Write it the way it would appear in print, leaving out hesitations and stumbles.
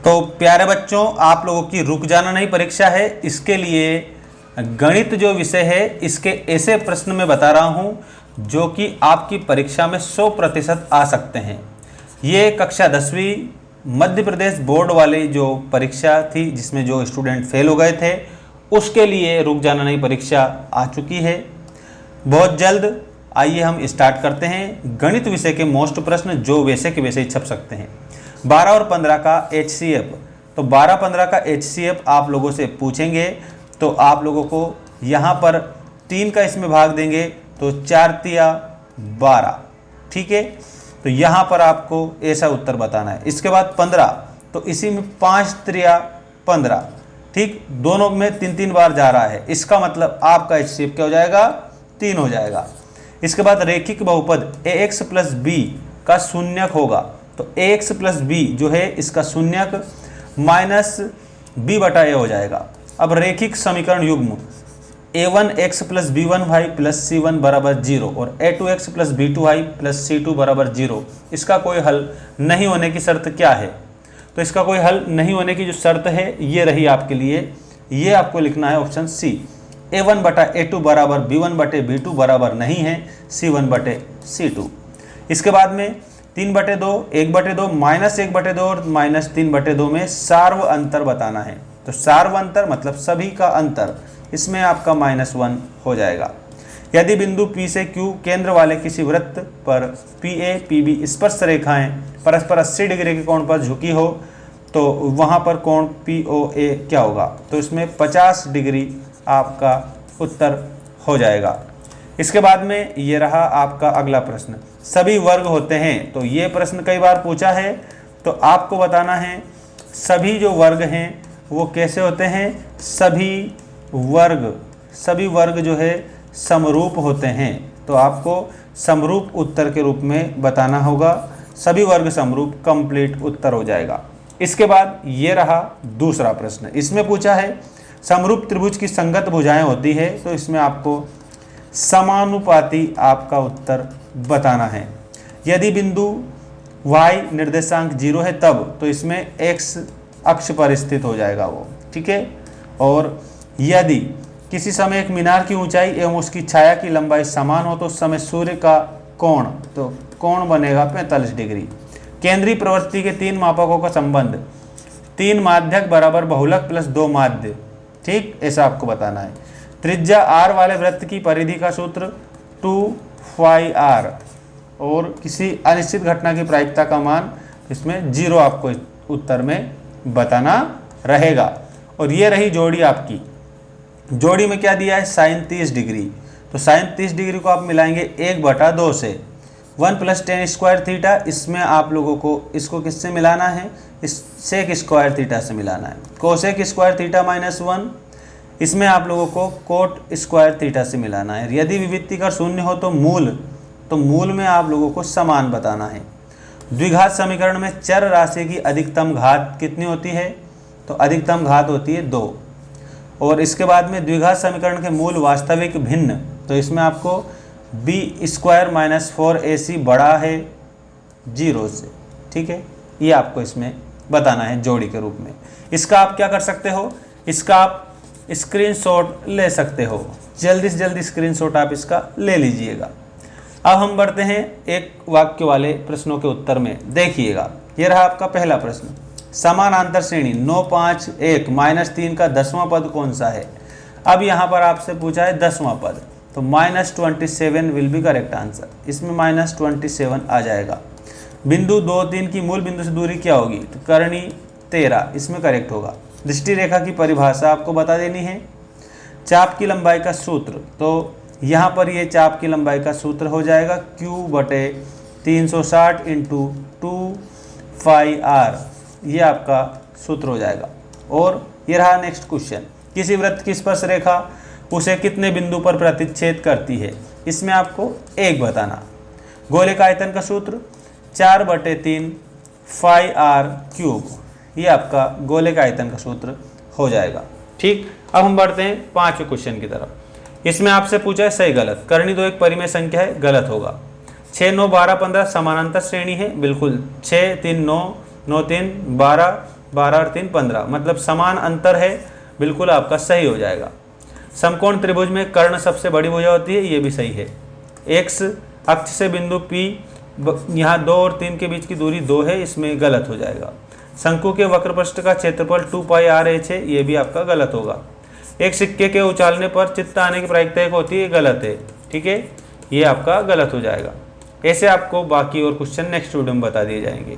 तो प्यारे बच्चों, आप लोगों की रुक जाना नहीं परीक्षा है। इसके लिए गणित जो विषय है इसके ऐसे प्रश्न मैं बता रहा हूं जो कि आपकी परीक्षा में 100% आ सकते हैं। ये कक्षा 10वीं मध्य प्रदेश बोर्ड वाली जो परीक्षा थी जिसमें जो स्टूडेंट फेल हो गए थे उसके लिए रुक जाना नहीं परीक्षा आ चुकी है बहुत जल्द। आइए हम स्टार्ट करते हैं। गणित विषय के मोस्ट प्रश्न जो वैसे के वैसे ही छप सकते हैं। 12 और 15 का HCF, तो 12-15 का HCF आप लोगों से पूछेंगे तो आप लोगों को यहाँ पर 3 का इसमें भाग देंगे तो 4 तिया 12, ठीक है। तो यहाँ पर आपको ऐसा उत्तर बताना है। इसके बाद 15, तो इसी में 5 त्रिया 15, ठीक, दोनों में 3-3 बार जा रहा है। इसका मतलब आपका HCF क्या हो जाएगा, 3 हो जाएगा। इसके बाद रेखिक बहुपद AX प्लस B का शून्यक होगा, तो AX प्लस B जो है इसका शून्यक माइनस B बटा A हो जाएगा। अब रेखिक समीकरण युग्म A1x plus B1y plus C1 बराबर 0 और A2x plus B2y plus C2 बराबर 0, इसका कोई हल नहीं होने की शर्त क्या है? तो इसका कोई हल नहीं होने की जो शर्त है ये रही आपके लिए, ये आपको लिखना है ऑप्शन सी। A1 बटा A2 बराबर B1 बटे B2 बराबर नहीं है C1 बटे C2। इसके बाद में 3/2, 1/2, -1/2 और -3/2 में सार्व अंतर बताना है। तो सार्व अंतर मतलब सभी का अंतर, इसमें आपका -1 हो जाएगा। यदि बिंदु P से Q केंद्र वाले किसी वृत्त पर PA PB स्पर्श रेखाएं परस्पर 80 डिग्री के कोण पर झुकी हो तो वहाँ पर कोण POA क्या होगा? तो इसमें 50 डिग्री आपका उत्तर हो जाएगा। इसके बाद में ये रहा आपका अगला प्रश्न, सभी वर्ग होते हैं। तो ये प्रश्न कई बार पूछा है, तो आपको बताना है सभी जो वर्ग हैं वो कैसे होते हैं। सभी वर्ग जो है समरूप होते हैं, तो आपको समरूप उत्तर के रूप में बताना होगा। सभी वर्ग समरूप, कंप्लीट उत्तर हो जाएगा। इसके बाद ये रहा दूसरा प्रश्न, इसमें पूछा है समरूप त्रिभुज की संगत भुजाएं होती है, तो इसमें आपको समानुपाती आपका उत्तर बताना है। यदि बिंदु y निर्देशांक 0 है तब, तो इसमें x अक्ष पर स्थित हो जाएगा वो, ठीक है। और यदि किसी समय एक मीनार की ऊंचाई एवं उसकी छाया की लंबाई समान हो तो उस समय सूर्य का कोण, तो कोण बनेगा 45 डिग्री। केंद्रीय प्रवृत्ति के 3 मापकों का संबंध 3 माध्यक बराबर बहुलक प्लस 2 माध्य, ठीक, ऐसा आपको बताना है। त्रिज्या r वाले वृत्त की परिधि का सूत्र 2πr और किसी अनिश्चित घटना की प्रायिकता का मान इसमें 0 आपको उत्तर में बताना रहेगा। और ये रही जोड़ी आपकी। जोड़ी में क्या दिया है, साइन 30 डिग्री, तो साइन 30 डिग्री को आप मिलाएंगे 1/2 से 1 + tan स्क्वायर थीटा। इसमें आप लोगों को इसको किससे मिलाना है, इस सेक स्क्वायर थीटा से मिलाना है। कोसेक स्क्वायर थीटा -1, इसमें आप लोगों को कोट स्क्वायर थीटा से मिलाना है। यदि विविक्ति का 0 हो तो मूल में आप लोगों को समान बताना है। द्विघात समीकरण में चर राशि की अधिकतम घात कितनी होती है, तो अधिकतम घात होती है 2। और इसके बाद में द्विघात समीकरण के मूल वास्तविक भिन्न, तो इसमें आपको b² - 4ac बड़ा है 0 से, ठीक है। ये आपको इसमें बताना है जोड़ी के रूप में। इसका आप क्या कर सकते हो, इसका आप स्क्रीनशॉट ले सकते हो। जल्दी से जल्दी स्क्रीनशॉट आप इसका ले लीजिएगा। अब हम बढ़ते हैं एक वाक्य वाले प्रश्नों के उत्तर में। देखिएगा, ये रहा आपका पहला प्रश्न, समानांतर श्रेणी 9, 5, 1 -3 का 10वां पद कौन सा है। अब यहाँ पर आपसे पूछा है 10वां पद, तो -27 विल बी करेक्ट आंसर। इसमें -27 आ जाएगा। बिंदु 2, 3 की मूल बिंदु से दूरी क्या होगी, तो करणी 13, इसमें करेक्ट होगा। दृष्टि रेखा की परिभाषा आपको बता देनी है। चाप की लंबाई का सूत्र, तो यहाँ पर ये चाप की लंबाई का सूत्र हो जाएगा Q/360 × 2πr, ये आपका सूत्र हो जाएगा। और ये रहा नेक्स्ट क्वेश्चन, किसी वृत्त की स्पर्श रेखा उसे कितने बिंदु पर प्रतिच्छेद करती है, इसमें आपको 1 बताना। गोले का आयतन का सूत्र 4/3 πr³, ये आपका गोले का आयतन का सूत्र हो जाएगा, ठीक। अब हम बढ़ते हैं 5वें क्वेश्चन की तरफ। इसमें आपसे पूछा है सही गलत। करनी तो एक परिमेय संख्या है, गलत होगा। 6, 9, 12, 15 समानांतर श्रेणी है, बिल्कुल। 6, 3, 9, 9, 3, 12, 12 और 3 15, मतलब समान अंतर है, बिल्कुल आपका सही हो जाएगा। समकोण त्रिभुज में कर्ण सबसे बड़ी भुजा होती है, ये भी सही है। एक्स अक्ष से बिंदु P, यहाँ 2 और 3 के बीच की दूरी 2 है, इसमें गलत हो जाएगा। शंकु के वक्रपृष्ठ का क्षेत्रफल 2πr/h है, ये भी आपका गलत होगा। एक सिक्के के उछालने पर चित्त आने की प्रायिकता एक होती है, ये गलत है, ठीक है, ये आपका गलत हो जाएगा। ऐसे आपको बाकी और क्वेश्चन नेक्स्ट वीडियो में बता दिए जाएंगे।